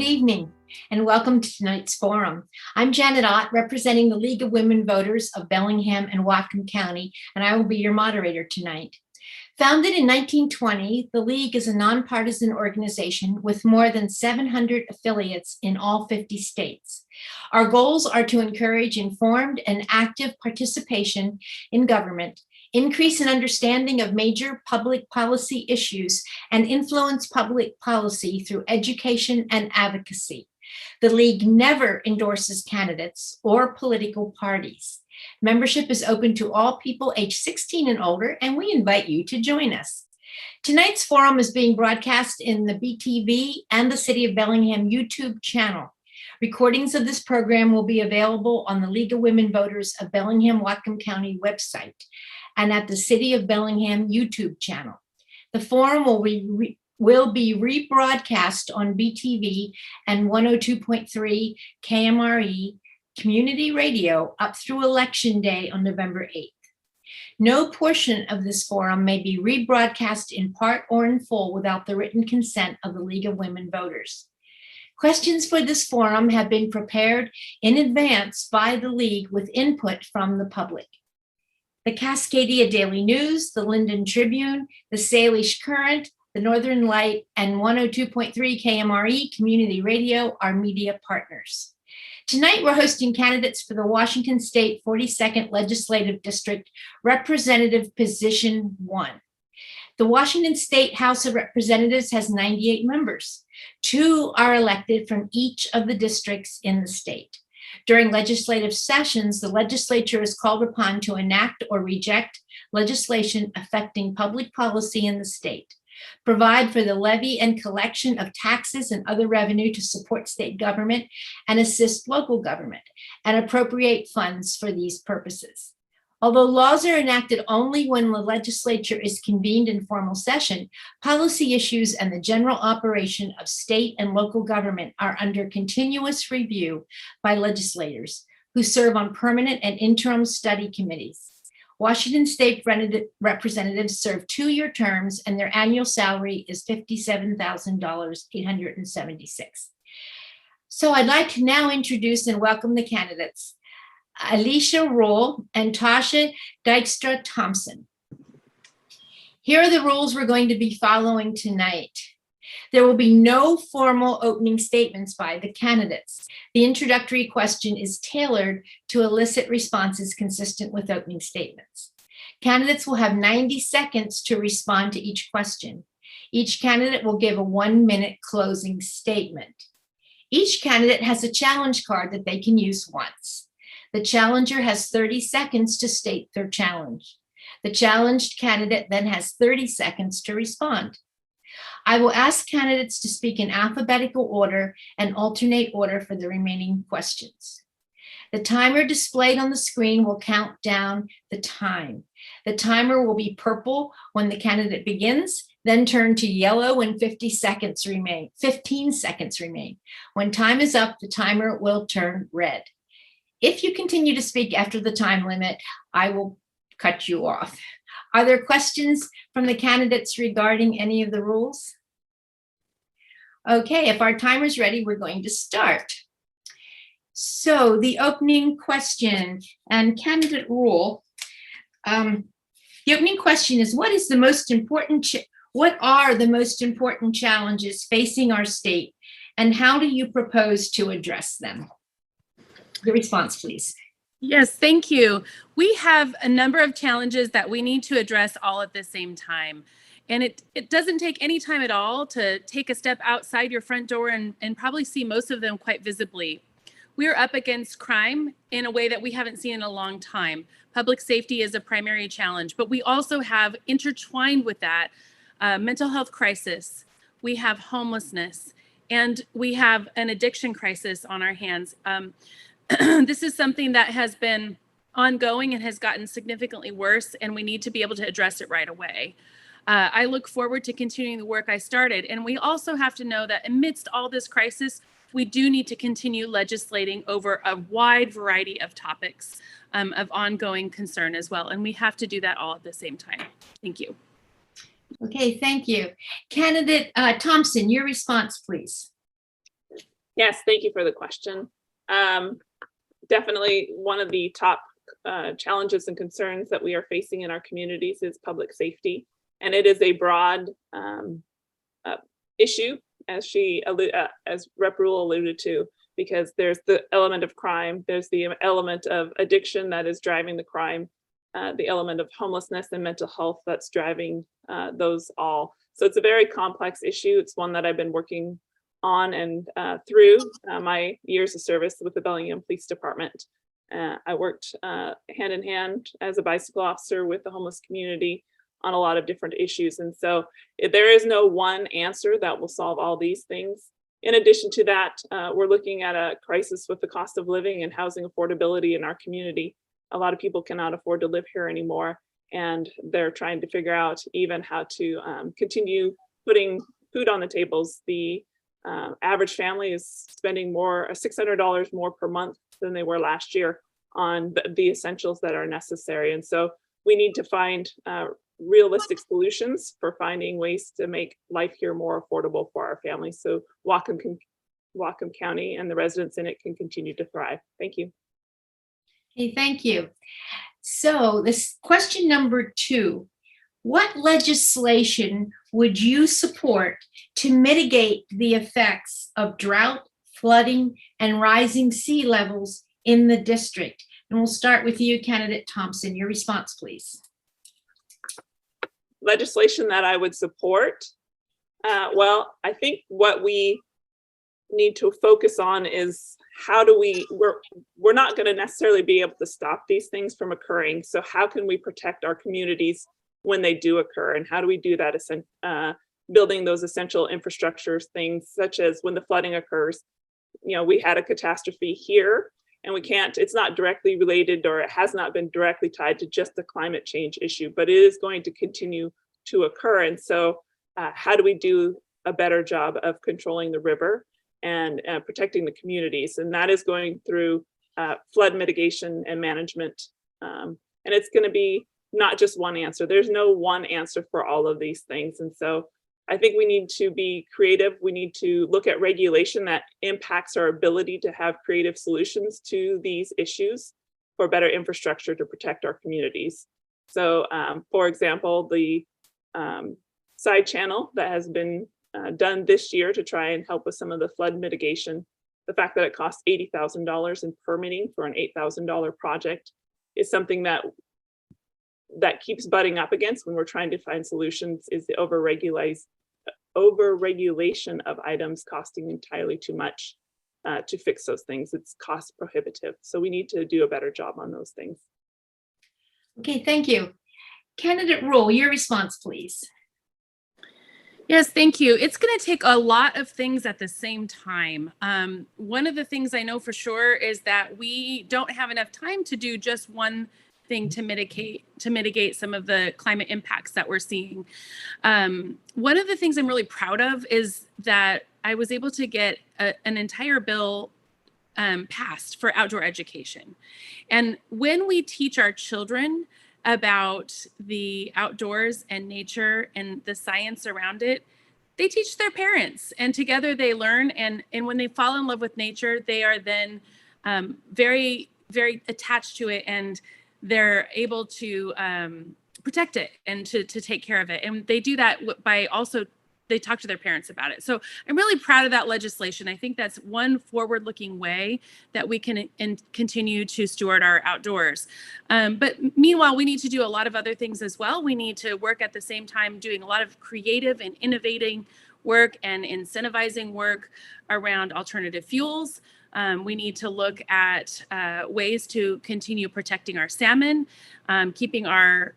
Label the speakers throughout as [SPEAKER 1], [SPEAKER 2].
[SPEAKER 1] evening, and welcome to tonight's forum. I'm Janet Ott, representing the League of Women Voters of Bellingham and Whatcom County, and I will be your moderator tonight. Founded in 1920, the League is a nonpartisan organization with more than 700 affiliates in all 50 states. Our goals are to encourage informed and active participation in government, increase an understanding of major public policy issues, and influence public policy through education and advocacy. The League never endorses candidates or political parties. Membership is open to all people age 16 and older, and we invite you to join us. Tonight's forum is being broadcast in the BTV and the City of Bellingham YouTube channel. Recordings of this program will be available on the League of Women Voters of Bellingham-Whatcom County website and at the City of Bellingham YouTube channel. The forum will be rebroadcast on BTV and 102.3 KMRE Community Radio up through Election Day on November 8th. No portion of this forum may be rebroadcast in part or in full without the written consent of the League of Women Voters. Questions for this forum have been prepared in advance by the League with input from the public. The Cascadia Daily News, the Linden Tribune, the Salish Current, the Northern Light, and 102.3 KMRE Community Radio are media partners. Tonight, we're hosting candidates for the Washington State 42nd Legislative District, Representative Position 1. The Washington State House of Representatives has 98 members. 2 are elected from each of the districts in the state. During legislative sessions, the legislature is called upon to enact or reject legislation affecting public policy in the state, provide for the levy and collection of taxes and other revenue to support state government and assist local government, and appropriate funds for these purposes. Although laws are enacted only when the legislature is convened in formal session, policy issues and the general operation of state and local government are under continuous review by legislators who serve on permanent and interim study committees. Washington State representatives serve 2-year terms, and their annual salary is $57,876. So I'd like to now introduce and welcome the candidates, Alicia Roll and Tasha Dykstra Thompson. Here are the rules we're going to be following tonight. There will be no formal opening statements by the candidates. The introductory question is tailored to elicit responses consistent with opening statements. Candidates will have 90 seconds to respond to each question. Each candidate will give a 1-minute closing statement. Each candidate has a challenge card that they can use once. The challenger has 30 seconds to state their challenge. The challenged candidate then has 30 seconds to respond. I will ask candidates to speak in alphabetical order and alternate order for the remaining questions. The timer displayed on the screen will count down the time. The timer will be purple when the candidate begins, then turn to yellow when 15 seconds remain. When time is up, the timer will turn red. If you continue to speak after the time limit, I will cut you off. Are there questions from the candidates regarding any of the rules? Okay, if our timer's ready, we're going to start. So the opening question and candidate rule. The opening question is, what are the most important challenges facing our state, and how do you propose to address them? Your response, please.
[SPEAKER 2] Yes, thank you. We have a number of challenges that we need to address all at the same time. And it doesn't take any time at all to take a step outside your front door and probably see most of them quite visibly. We are up against crime in a way that we haven't seen in a long time. Public safety is a primary challenge, but we also have intertwined with that mental health crisis. We have homelessness, and we have an addiction crisis on our hands. This is something that has been ongoing and has gotten significantly worse, and we need to be able to address it right away. I look forward to continuing the work I started, and we also have to know that amidst all this crisis, we do need to continue legislating over a wide variety of topics of ongoing concern as well, and we have to do that all at the same time. Thank you.
[SPEAKER 1] Okay, thank you. Candidate Thompson, your response, please.
[SPEAKER 3] Yes, thank you for the question. Definitely one of the top challenges and concerns that we are facing in our communities is public safety. And it is a broad issue, as Rep. Rule alluded to, because there's the element of crime, there's the element of addiction that is driving the crime, the element of homelessness and mental health that's driving those all. So it's a very complex issue. It's one that I've been working on and through my years of service with the Bellingham Police Department. I worked hand in hand as a bicycle officer with the homeless community on a lot of different issues. And so there is no one answer that will solve all these things. In addition to that, we're looking at a crisis with the cost of living and housing affordability in our community. A lot of people cannot afford to live here anymore, and they're trying to figure out even how to continue putting food on the tables. The average family is spending $600 more per month than they were last year on the essentials that are necessary. And so we need to find realistic solutions for finding ways to make life here more affordable for our families, so Whatcom County and the residents in it can continue to thrive. Thank you.
[SPEAKER 1] Okay, thank you. So this question number 2, what legislation would you support to mitigate the effects of drought, flooding, and rising sea levels in the district? And we'll start with you, Candidate Thompson. Your response, please.
[SPEAKER 3] Legislation that I would support. Well, I think what we need to focus on is how do we're not going to necessarily be able to stop these things from occurring. So how can we protect our communities when they do occur? And how do we do that? Building those essential infrastructures, things such as when the flooding occurs. You know, we had a catastrophe here, and it's not directly related, or it has not been directly tied to just the climate change issue, but it is going to continue to occur. And so how do we do a better job of controlling the river and protecting the communities? And that is going through flood mitigation and management. And it's going to be not just one answer. There's no one answer for all of these things. And so I think we need to be creative. We need to look at regulation that impacts our ability to have creative solutions to these issues for better infrastructure to protect our communities. So, for example, the side channel that has been done this year to try and help with some of the flood mitigation, the fact that it costs $80,000 in permitting for an $8,000 project is something that keeps butting up against when we're trying to find solutions, is the over-regulation of items costing entirely too much to fix those things. It's cost prohibitive. So we need to do a better job on those things.
[SPEAKER 1] Okay, thank you. Candidate Rule, your response, please.
[SPEAKER 2] Yes, thank you. It's going to take a lot of things at the same time. One of the things I know for sure is that we don't have enough time to do just one thing to mitigate some of the climate impacts that we're seeing. One of the things I'm really proud of is that I was able to get an entire bill passed for outdoor education. And when we teach our children about the outdoors and nature and the science around it, they teach their parents, and together they learn. And when they fall in love with nature, they are then very, very attached to it, and they're able to protect it and to take care of it. And they do that by also, they talk to their parents about it. So I'm really proud of that legislation. I think that's one forward-looking way that we can continue to steward our outdoors. But meanwhile, we need to do a lot of other things as well. We need to work at the same time doing a lot of creative and innovating work and incentivizing work around alternative fuels. We need to look at ways to continue protecting our salmon, keeping our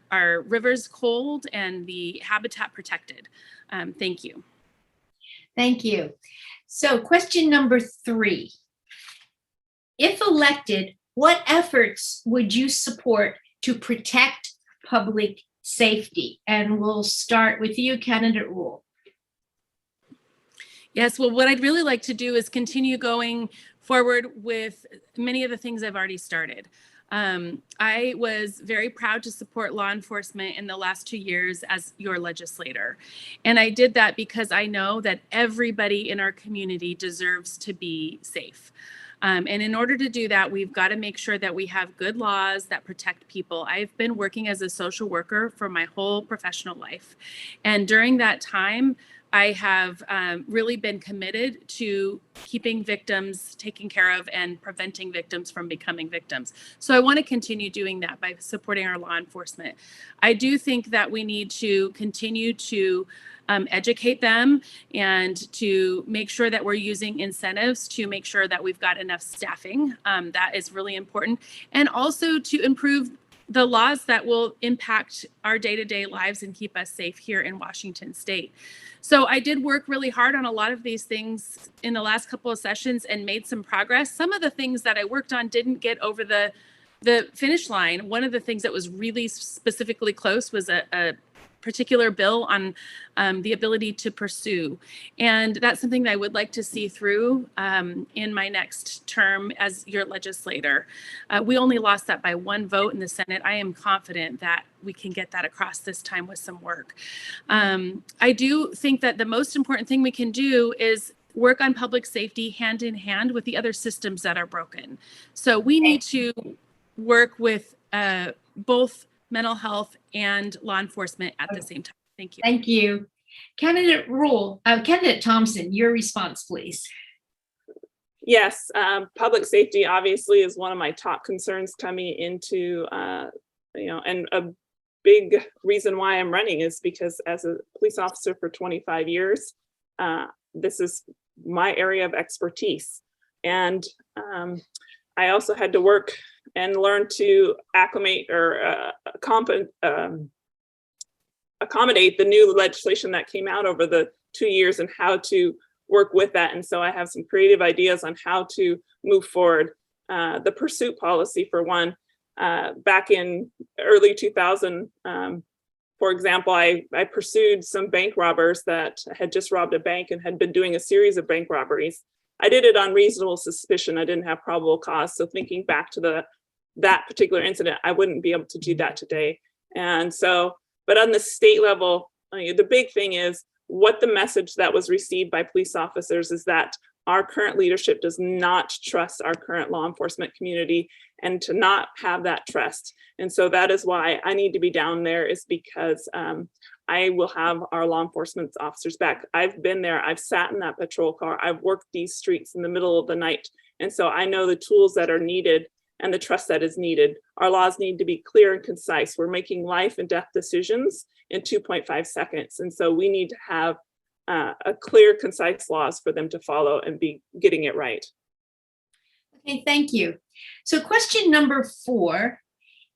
[SPEAKER 2] rivers cold and the habitat protected. Thank you.
[SPEAKER 1] Thank you. So question number 3. If elected, what efforts would you support to protect public safety? And we'll start with you, Candidate Rule.
[SPEAKER 2] Yes, well, what I'd really like to do is continue going forward with many of the things I've already started. I was very proud to support law enforcement in the last 2 years as your legislator. And I did that because I know that everybody in our community deserves to be safe. And in order to do that, we've got to make sure that we have good laws that protect people. I've been working as a social worker for my whole professional life. And during that time, I have really been committed to keeping victims taken care of and preventing victims from becoming victims. So I want to continue doing that by supporting our law enforcement. I do think that we need to continue to educate them and to make sure that we're using incentives to make sure that we've got enough staffing. That is really important. And also to improve the laws that will impact our day-to-day lives and keep us safe here in Washington State. So I did work really hard on a lot of these things in the last couple of sessions and made some progress. Some of the things that I worked on didn't get over the finish line. One of the things that was really specifically close was a particular bill on the ability to pursue. And that's something that I would like to see through in my next term as your legislator. We only lost that by 1 vote in the Senate. I am confident that we can get that across this time with some work. I do think that the most important thing we can do is work on public safety hand in hand with the other systems that are broken. So we need to work with both mental health and law enforcement at the same time. Thank you.
[SPEAKER 1] Thank you. Candidate Thompson, your response, please.
[SPEAKER 3] Yes, public safety obviously is one of my top concerns coming into, and a big reason why I'm running is because as a police officer for 25 years, this is my area of expertise. And I also had to work and learn to acclimate or accommodate the new legislation that came out over the 2 years and how to work with that. And so I have some creative ideas on how to move forward. The pursuit policy, for one, back in early 2000, for example, I pursued some bank robbers that had just robbed a bank and had been doing a series of bank robberies. I did it on reasonable suspicion. I didn't have probable cause. So thinking back to that particular incident, I wouldn't be able to do that today. And so, but on the state level, the big thing is what the message that was received by police officers is that our current leadership does not trust our current law enforcement community and to not have that trust. And so that is why I need to be down there, is because I will have our law enforcement officers back. I've been there, I've sat in that patrol car, I've worked these streets in the middle of the night. And so I know the tools that are needed and the trust that is needed. Our laws need to be clear and concise. We're making life and death decisions in 2.5 seconds. And so we need to have a clear, concise laws for them to follow and be getting it right.
[SPEAKER 1] Okay, thank you. So question number 4,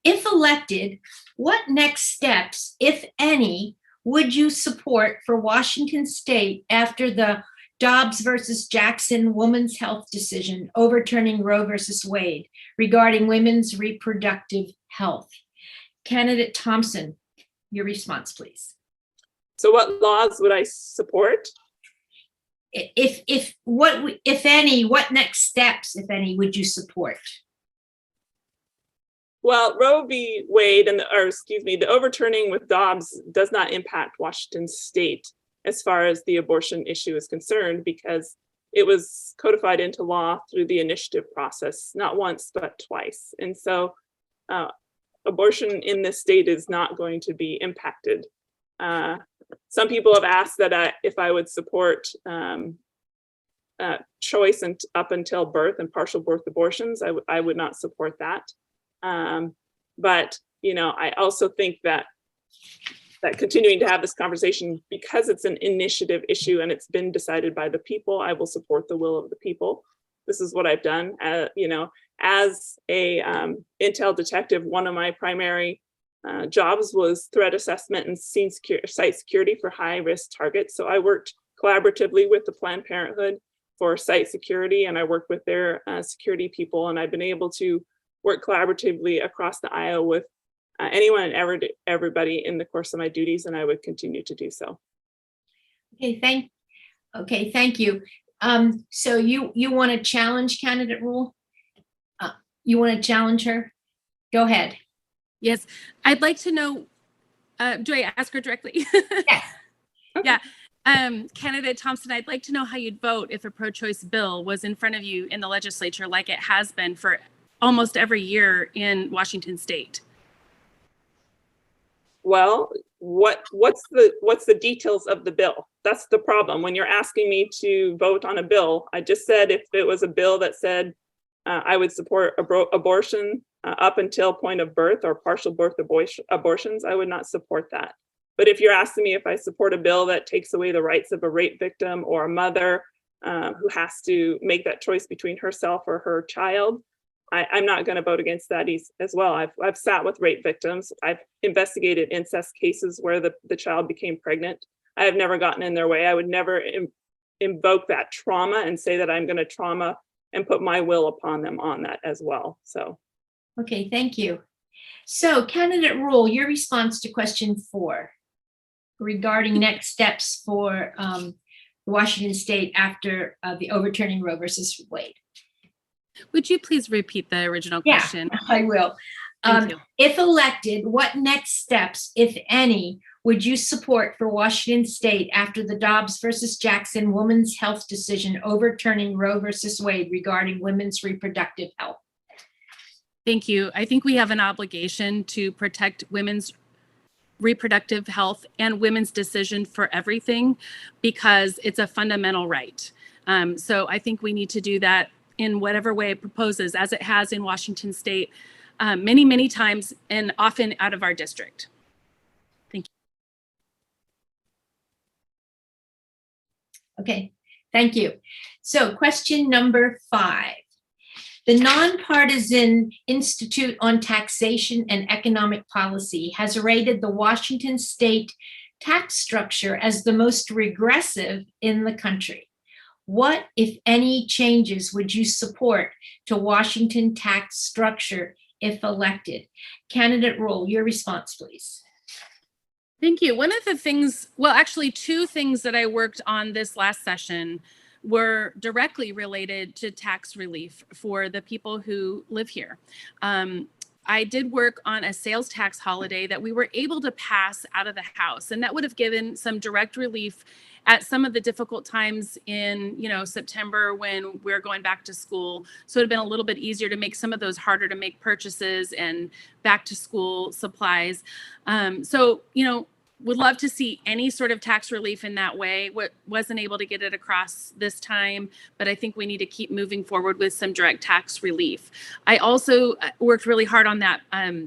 [SPEAKER 1] if elected, what next steps, if any, would you support for Washington State after the Dobbs versus Jackson women's health decision overturning Roe versus Wade regarding women's reproductive health? Candidate Thompson, your response, please.
[SPEAKER 3] So what laws would I support?
[SPEAKER 1] If any, what next steps, if any, would you support?
[SPEAKER 3] Well, Roe v. Wade the overturning with Dobbs does not impact Washington State as far as the abortion issue is concerned, because it was codified into law through the initiative process, not once, but twice. And so abortion in this state is not going to be impacted. Some people have asked that if I would support choice and up until birth and partial birth abortions. I would not support that. But I also think that continuing to have this conversation, because it's an initiative issue and it's been decided by the people, I will support the will of the people. This is what I've done. As a intel detective, one of my primary jobs was threat assessment and site security for high-risk targets. So I worked collaboratively with the Planned Parenthood for site security, and I worked with their security people, and I've been able to work collaboratively across the aisle with anyone and everybody in the course of my duties, and I would continue to do so.
[SPEAKER 1] Okay, thank you. So you want to challenge candidate Rule? You want to challenge her? Go ahead.
[SPEAKER 2] Yes, I'd like to know, do I ask her directly?
[SPEAKER 1] Yes.
[SPEAKER 2] Yeah. Candidate Thompson, I'd like to know how you'd vote if a pro-choice bill was in front of you in the legislature like it has been for almost every year in Washington State.
[SPEAKER 3] Well, what's the details of the bill? That's the problem. When you're asking me to vote on a bill, I just said if it was a bill that said I would support abortion up until point of birth or partial birth abortions, I would not support that. But if you're asking me if I support a bill that takes away the rights of a rape victim or a mother who has to make that choice between herself or her child, I'm not going to vote against that as well. I've sat with rape victims. I've investigated incest cases where the child became pregnant. I have never gotten in their way. I would never invoke that trauma and say that I'm going to trauma and put my will upon them on that as well. So.
[SPEAKER 1] Okay, thank you. So Candidate Rule, your response to question 4 regarding next steps for Washington State after the overturning Roe versus Wade.
[SPEAKER 2] Would you please repeat the original question?
[SPEAKER 1] Yeah, I will.
[SPEAKER 2] Thank you.
[SPEAKER 1] If elected, what next steps, if any, would you support for Washington State after the Dobbs versus Jackson women's health decision overturning Roe versus Wade regarding women's reproductive health?
[SPEAKER 2] Thank you. I think we have an obligation to protect women's reproductive health and women's decision for everything because it's a fundamental right. So I think we need to do that in whatever way it proposes, as it has in Washington State many, many times and often out of our district. Thank you.
[SPEAKER 1] Okay, thank you. So question number 5. The Nonpartisan Institute on Taxation and Economic Policy has rated the Washington State tax structure as the most regressive in the country. What, if any, changes would you support to Washington tax structure if elected? Candidate Rule, your response, please.
[SPEAKER 2] Thank you. One of the things, well, actually 2 things that I worked on this last session were directly related to tax relief for the people who live here. I did work on a sales tax holiday that we were able to pass out of the House, and that would have given some direct relief at some of the difficult times in, September when we're going back to school. So it would have been a little bit easier to make some of those harder to make purchases and back to school supplies. Would love to see any sort of tax relief in that way. Wasn't able to get it across this time, but I think we need to keep moving forward with some direct tax relief. I also worked really hard on that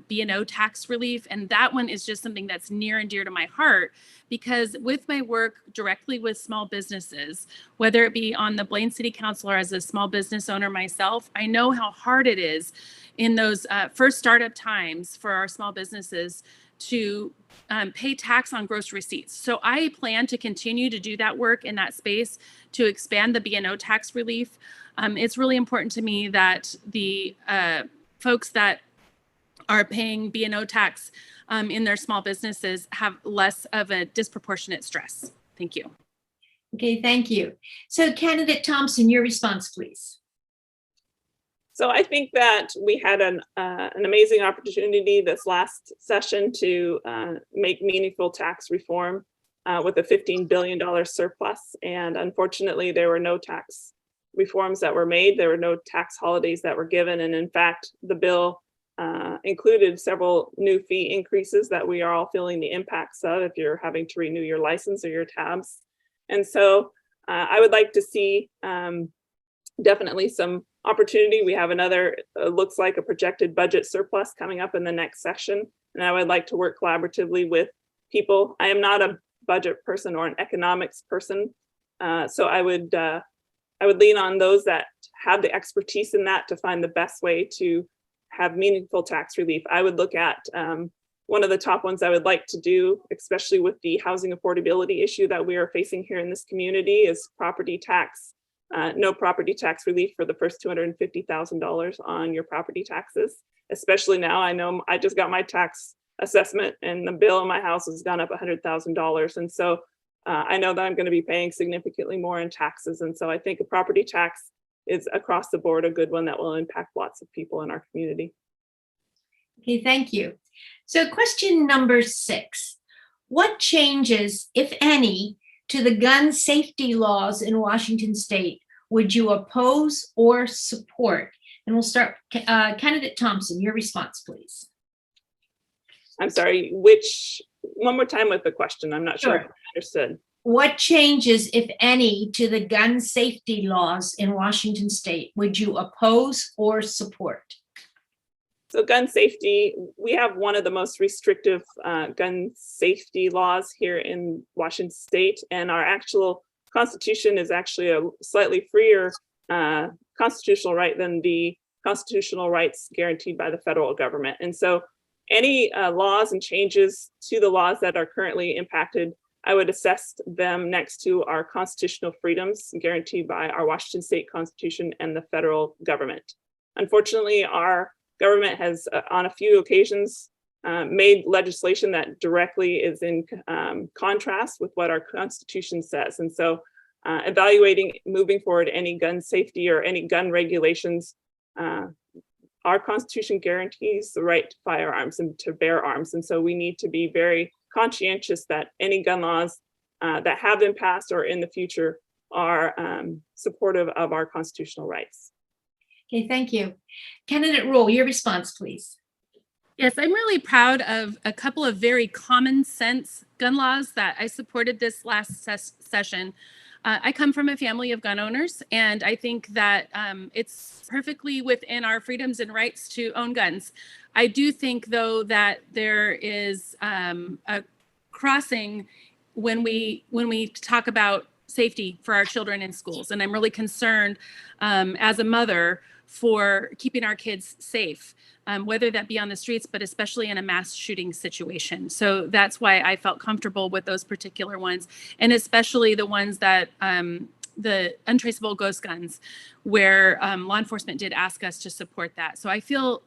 [SPEAKER 2] B&O tax relief, and that one is just something that's near and dear to my heart because with my work directly with small businesses, whether it be on the Blaine City Council or as a small business owner myself, I know how hard it is in those first startup times for our small businesses to pay tax on gross receipts. So I plan to continue to do that work in that space to expand the B&O tax relief. It's really important to me that the folks that are paying B&O tax in their small businesses have less of a disproportionate stress. Thank you.
[SPEAKER 1] Okay, thank you. So Candidate Thompson, your response, please.
[SPEAKER 3] So I think that we had an amazing opportunity this last session to make meaningful tax reform with a $15 billion surplus. And unfortunately, there were no tax reforms that were made. There were no tax holidays that were given. And in fact, the bill included several new fee increases that we are all feeling the impacts of if you're having to renew your license or your tabs. And so I would like to see definitely some opportunity. We have another, looks like a projected budget surplus coming up in the next session. And I would like to work collaboratively with people. I am not a budget person or an economics person. So I would lean on those that have the expertise in that to find the best way to have meaningful tax relief. I would look at one of the top ones I would like to do, especially with the housing affordability issue that we are facing here in this community, is property tax. No property tax relief for the first $250,000 on your property taxes, especially now. I know I just got my tax assessment and the bill in my house has gone up $100,000. And so I know that I'm going to be paying significantly more in taxes. And so I think a property tax is across the board a good one that will impact lots of people in our community.
[SPEAKER 1] Okay, thank you. So question number 6. What changes, if any, to the gun safety laws in Washington state would you oppose or support? And we'll start, Candidate Thompson, your response, please.
[SPEAKER 3] I'm sorry, one more time with the question. I'm not sure if I understood.
[SPEAKER 1] What changes, if any, to the gun safety laws in Washington state would you oppose or support?
[SPEAKER 3] So gun safety, we have one of the most restrictive gun safety laws here in Washington state, and our actual constitution is actually a slightly freer constitutional right than the constitutional rights guaranteed by the federal government. And so any laws and changes to the laws that are currently impacted, I would assess them next to our constitutional freedoms guaranteed by our Washington state constitution and the federal government. Unfortunately, our government has on a few occasions made legislation that directly is in contrast with what our constitution says. And so evaluating moving forward any gun safety or any gun regulations, our constitution guarantees the right to firearms and to bear arms. And so we need to be very conscientious that any gun laws that have been passed or in the future are supportive of our constitutional rights.
[SPEAKER 1] Okay, thank you. Candidate Rule, your response, please.
[SPEAKER 2] Yes, I'm really proud of a couple of very common sense gun laws that I supported this last session. I come from a family of gun owners, and I think that it's perfectly within our freedoms and rights to own guns. I do think, though, that there is a crossing when we talk about safety for our children in schools, and I'm really concerned as a mother for keeping our kids safe, whether that be on the streets, but especially in a mass shooting situation. So that's why I felt comfortable with those particular ones, and especially the ones that the untraceable ghost guns, where law enforcement did ask us to support that. So I feel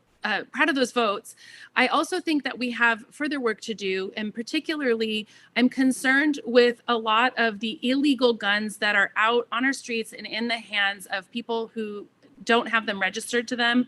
[SPEAKER 2] proud of those votes. I also think that we have further work to do, and particularly I'm concerned with a lot of the illegal guns that are out on our streets and in the hands of people who don't have them registered to them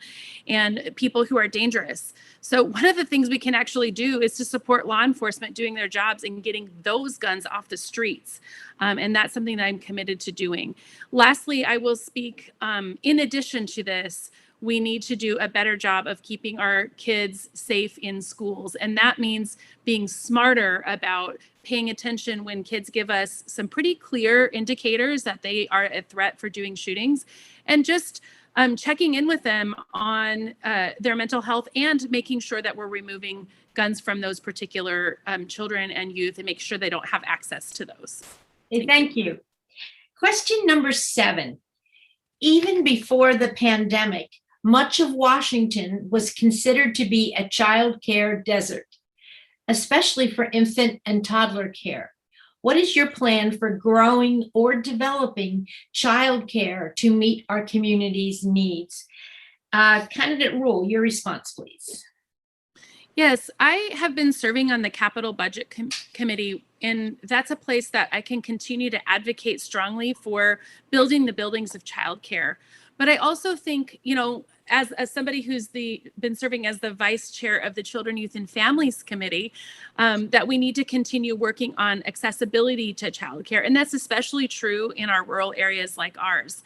[SPEAKER 2] and people who are dangerous. So one of the things we can actually do is to support law enforcement doing their jobs and getting those guns off the streets. And that's something that I'm committed to doing. Lastly, I will speak, in addition to this, we need to do a better job of keeping our kids safe in schools. And that means being smarter about paying attention when kids give us some pretty clear indicators that they are a threat for doing shootings, and just checking in with them on their mental health and making sure that we're removing guns from those particular children and youth and make sure they don't have access to those.
[SPEAKER 1] Thank you. Question number 7. Even before the pandemic, much of Washington was considered to be a child care desert, especially for infant and toddler care. What is your plan for growing or developing childcare to meet our community's needs? Candidate Rule, your response, please.
[SPEAKER 2] Yes, I have been serving on the Capital Budget Committee, and that's a place that I can continue to advocate strongly for building the buildings of childcare. But I also think, as somebody who's been serving as the vice chair of the Children, Youth, and Families Committee, that we need to continue working on accessibility to childcare. And that's especially true in our rural areas like ours.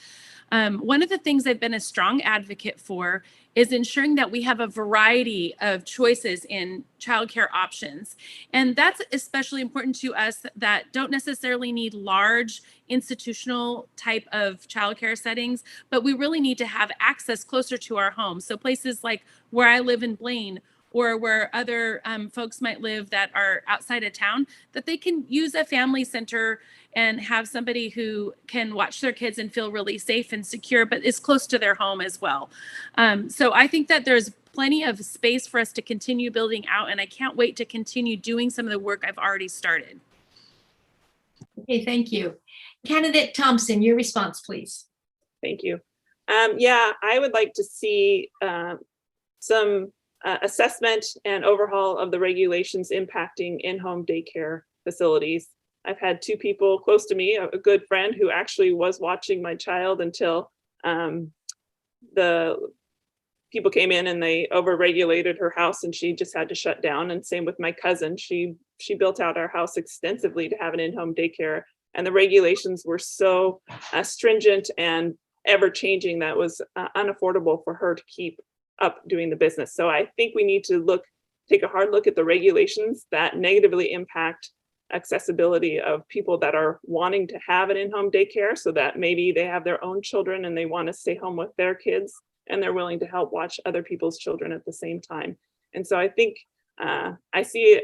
[SPEAKER 2] One of the things I've been a strong advocate for is ensuring that we have a variety of choices in childcare options. And that's especially important to us that don't necessarily need large institutional type of childcare settings, but we really need to have access closer to our homes. So places like where I live in Blaine, or where other folks might live that are outside of town, that they can use a family center and have somebody who can watch their kids and feel really safe and secure, but is close to their home as well. So I think that there's plenty of space for us to continue building out, and I can't wait to continue doing some of the work I've already started.
[SPEAKER 1] Okay, thank you. Candidate Thompson, your response, please.
[SPEAKER 3] Thank you. Yeah, I would like to see some assessment and overhaul of the regulations impacting in-home daycare facilities. I've had 2 people close to me, a good friend who actually was watching my child until the people came in and they overregulated her house and she just had to shut down. And same with my cousin. She built out our house extensively to have an in-home daycare. And the regulations were so stringent and ever changing that was unaffordable for her to keep up doing the business. So I think we need to take a hard look at the regulations that negatively impact accessibility of people that are wanting to have an in-home daycare, so that maybe they have their own children and they want to stay home with their kids and they're willing to help watch other people's children at the same time. And so I think I see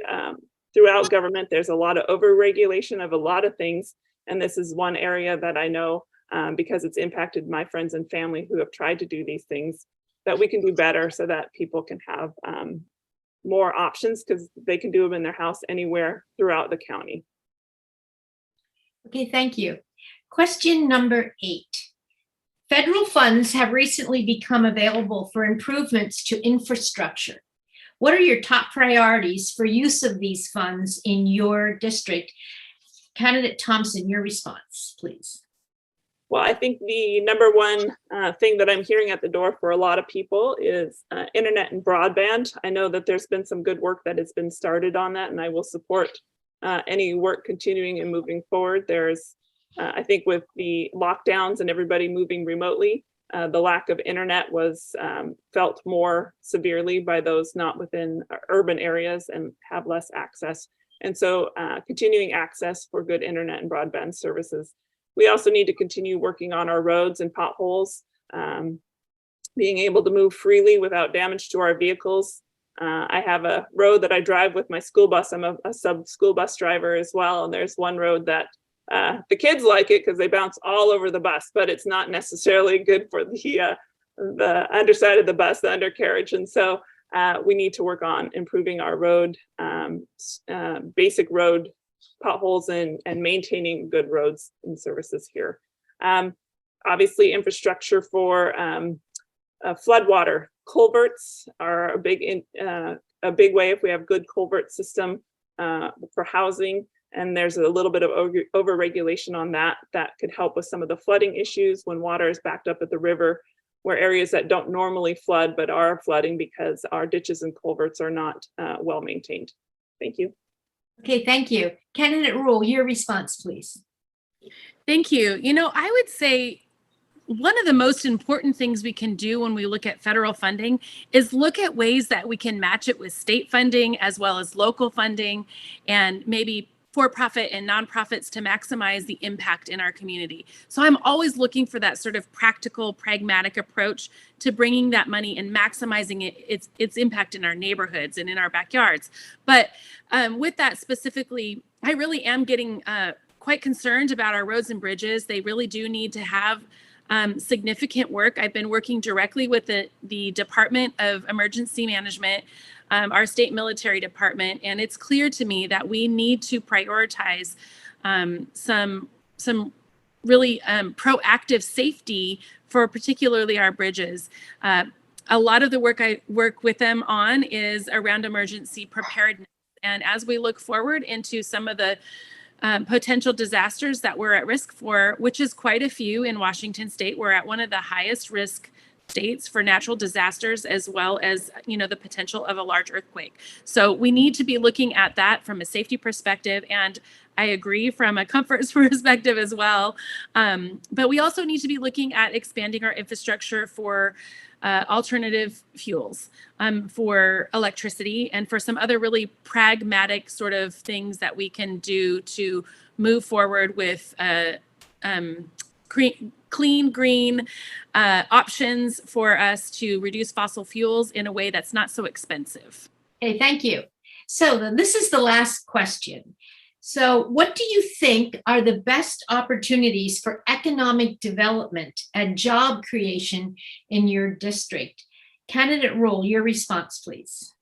[SPEAKER 3] throughout government, there's a lot of overregulation of a lot of things. And this is one area that I know, because it's impacted my friends and family who have tried to do these things, that we can do better so that people can have more options, because they can do them in their house anywhere throughout the county.
[SPEAKER 1] Okay, thank you. Question number 8. Federal funds have recently become available for improvements to infrastructure. What are your top priorities for use of these funds in your district? Candidate Thompson, your response, please.
[SPEAKER 3] Well, I think the number one thing that I'm hearing at the door for a lot of people is internet and broadband. I know that there's been some good work that has been started on that, and I will support any work continuing and moving forward. There's, I think with the lockdowns and everybody moving remotely, the lack of internet was felt more severely by those not within urban areas and have less access. And so continuing access for good internet and broadband services. We also need to continue working on our roads and potholes, being able to move freely without damage to our vehicles. I have a road that I drive with my school bus. I'm a sub-school bus driver as well. And there's one road that the kids like it because they bounce all over the bus, but it's not necessarily good for the underside of the bus, the undercarriage. And so we need to work on improving our road, basic road potholes and maintaining good roads and services here. Obviously, infrastructure for floodwater. Culverts are a big way if we have good culvert system for housing. And there's a little bit of over-regulation on that could help with some of the flooding issues when water is backed up at the river, where areas that don't normally flood but are flooding because our ditches and culverts are not well maintained. Thank you.
[SPEAKER 1] Okay, thank you. Candidate Rule, your response, please.
[SPEAKER 2] Thank you. You know, I would say one of the most important things we can do when we look at federal funding is look at ways that we can match it with state funding as well as local funding, and maybe for-profit and nonprofits to maximize the impact in our community. So I'm always looking for that sort of practical, pragmatic approach to bringing that money and maximizing its impact in our neighborhoods and in our backyards. But with that specifically, I really am getting quite concerned about our roads and bridges. They really do need to have significant work. I've been working directly with the Department of Emergency Management, our state military department, and it's clear to me that we need to prioritize some really proactive safety for particularly our bridges. A lot of the work I work with them on is around emergency preparedness. And as we look forward into some of the potential disasters that we're at risk for, which is quite a few in Washington state, we're at one of the highest risk states for natural disasters, as well as, you know, the potential of a large earthquake. So we need to be looking at that from a safety perspective, and I agree from a comfort perspective as well. But we also need to be looking at expanding our infrastructure for alternative fuels, for electricity, and for some other really pragmatic sort of things that we can do to move forward with clean, green options for us to reduce fossil fuels in a way that's not so expensive.
[SPEAKER 1] Okay, thank you. So this is the last question. So what do you think are the best opportunities for economic development and job creation in your district? Candidate Rule, your response, please.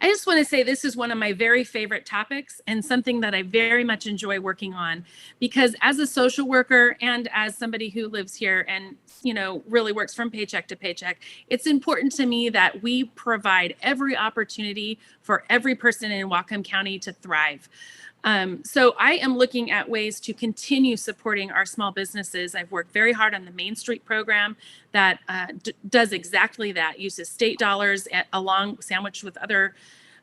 [SPEAKER 2] I just want to say this is one of my very favorite topics and something that I very much enjoy working on, because as a social worker and as somebody who lives here and, you know, really works from paycheck to paycheck, it's important to me that we provide every opportunity for every person in Whatcom County to thrive. So I am looking at ways to continue supporting our small businesses. I've worked very hard on the Main Street program that does exactly that, uses state dollars along sandwiched with other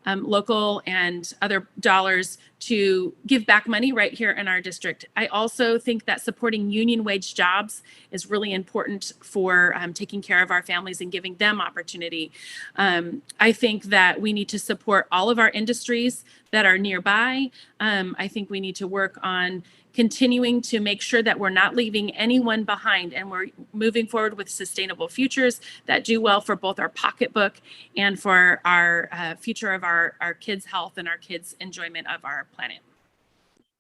[SPEAKER 2] local and other dollars to give back money right here in our district. I also think that supporting union wage jobs is really important for taking care of our families and giving them opportunity. I think that we need to support all of our industries that are nearby. I think we need to work on continuing to make sure that we're not leaving anyone behind and we're moving forward with sustainable futures that do well for both our pocketbook and for our future of our kids' health and our kids' enjoyment of our planet.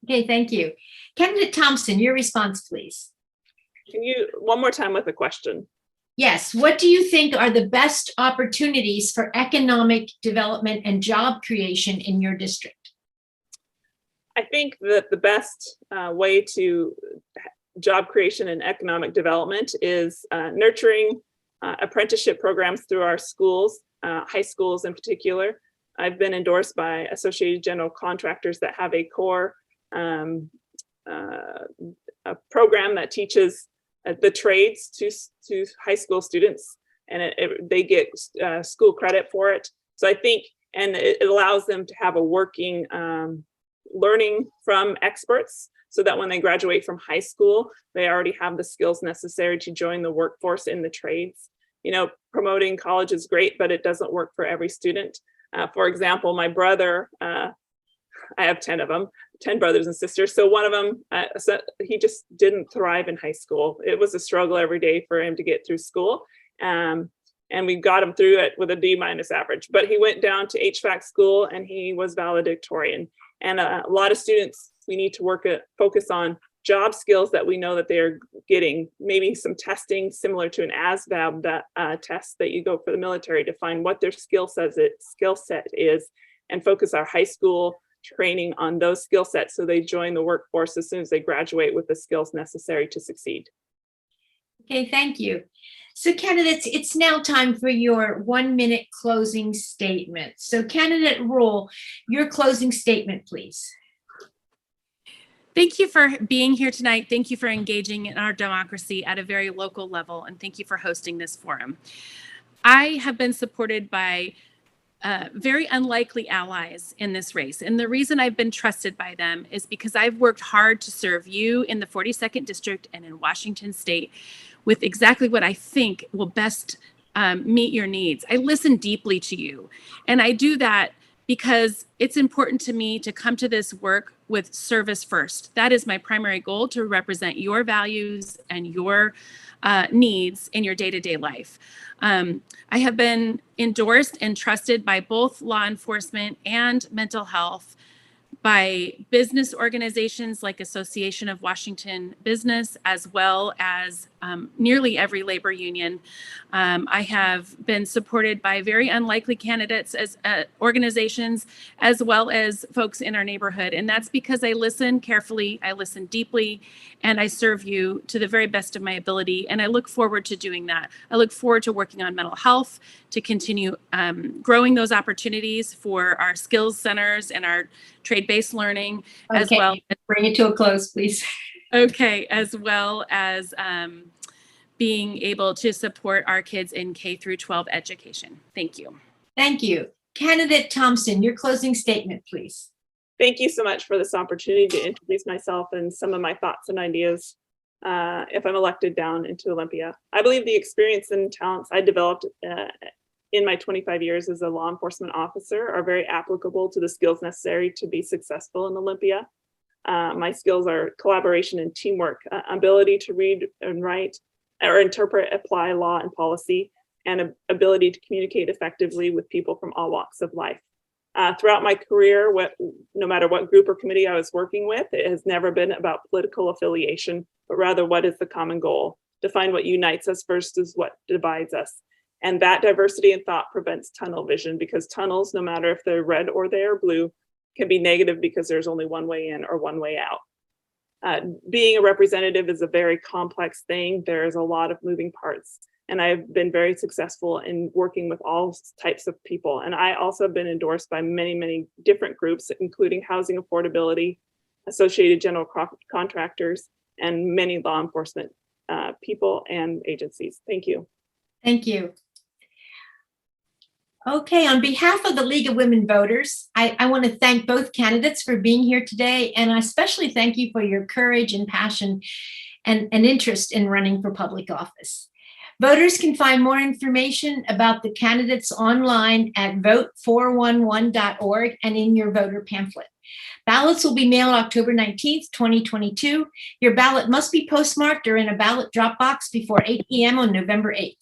[SPEAKER 1] Okay, thank you. Candidate Thompson, your response, please.
[SPEAKER 3] Can you, one more time with a question?
[SPEAKER 1] Yes. What do you think are the best opportunities for economic development and job creation in your district?
[SPEAKER 3] I think that the best way to job creation and economic development is nurturing apprenticeship programs through our schools, high schools in particular. I've been endorsed by Associated General Contractors that have a core a program that teaches the trades to high school students, and they get school credit for it. So I think, and it allows them to have a working learning from experts so that when they graduate from high school, they already have the skills necessary to join the workforce in the trades. You know, promoting college is great, but it doesn't work for every student. For example, my brother, I have 10 of them, 10 brothers and sisters. So one of them, he just didn't thrive in high school. It was a struggle every day for him to get through school. And we got him through it with a D- average, but he went down to HVAC school and he was valedictorian. And a lot of students, we need to focus on job skills that we know that they're getting, maybe some testing similar to an ASVAB test that you go for the military to find what their skill set is, and focus our high school training on those skill sets so they join the workforce as soon as they graduate with the skills necessary to succeed.
[SPEAKER 1] Okay, thank you. So candidates, it's now time for your 1-minute closing statement. So candidate Rule, your closing statement, please.
[SPEAKER 2] Thank you for being here tonight. Thank you for engaging in our democracy at a very local level, and thank you for hosting this forum. I have been supported by very unlikely allies in this race. And the reason I've been trusted by them is because I've worked hard to serve you in the 42nd District and in Washington State with exactly what I think will best meet your needs. I listen deeply to you. And I do that because it's important to me to come to this work with service first. That is my primary goal, to represent your values and your needs in your day-to-day life. I have been endorsed and trusted by both law enforcement and mental health, by business organizations like Association of Washington Business, as well as nearly every labor union. I have been supported by very unlikely candidates as organizations, as well as folks in our neighborhood. And that's because I listen carefully, I listen deeply, and I serve you to the very best of my ability. And I look forward to doing that. I look forward to working on mental health, to continue growing those opportunities for our skills centers and our trade-based learning,
[SPEAKER 1] Okay,
[SPEAKER 2] as well.
[SPEAKER 1] Bring it to a close, please.
[SPEAKER 2] Okay, as well as being able to support our kids in K through 12 education. Thank you.
[SPEAKER 1] Thank you. Candidate Thompson, your closing statement, please.
[SPEAKER 3] Thank you so much for this opportunity to introduce myself and some of my thoughts and ideas if I'm elected down into Olympia. I believe the experience and talents I developed in my 25 years as a law enforcement officer are very applicable to the skills necessary to be successful in Olympia. My skills are collaboration and teamwork, ability to read and write or interpret, apply law and policy, and ability to communicate effectively with people from all walks of life. Throughout my career, no matter what group or committee I was working with, it has never been about political affiliation, but rather what is the common goal. To find what unites us versus what divides us. And that diversity in thought prevents tunnel vision, because tunnels, no matter if they're red or they are blue, can be negative because there's only one way in or one way out. Being a representative is a very complex thing. There's a lot of moving parts. And I've been very successful in working with all types of people. And I also have been endorsed by many, many different groups, including housing affordability, Associated General Contractors, and many law enforcement people and agencies. Thank you.
[SPEAKER 1] Thank you. Okay, on behalf of the League of Women Voters, I want to thank both candidates for being here today, and I especially thank you for your courage and passion and interest in running for public office. Voters can find more information about the candidates online at vote411.org and in your voter pamphlet. Ballots will be mailed October 19th, 2022. Your ballot must be postmarked or in a ballot drop box before 8 p.m. on November 8th.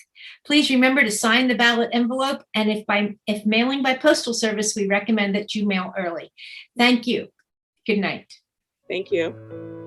[SPEAKER 1] Please remember to sign the ballot envelope, and if mailing by postal service, we recommend that you mail early. Thank you. Good night.
[SPEAKER 3] Thank you.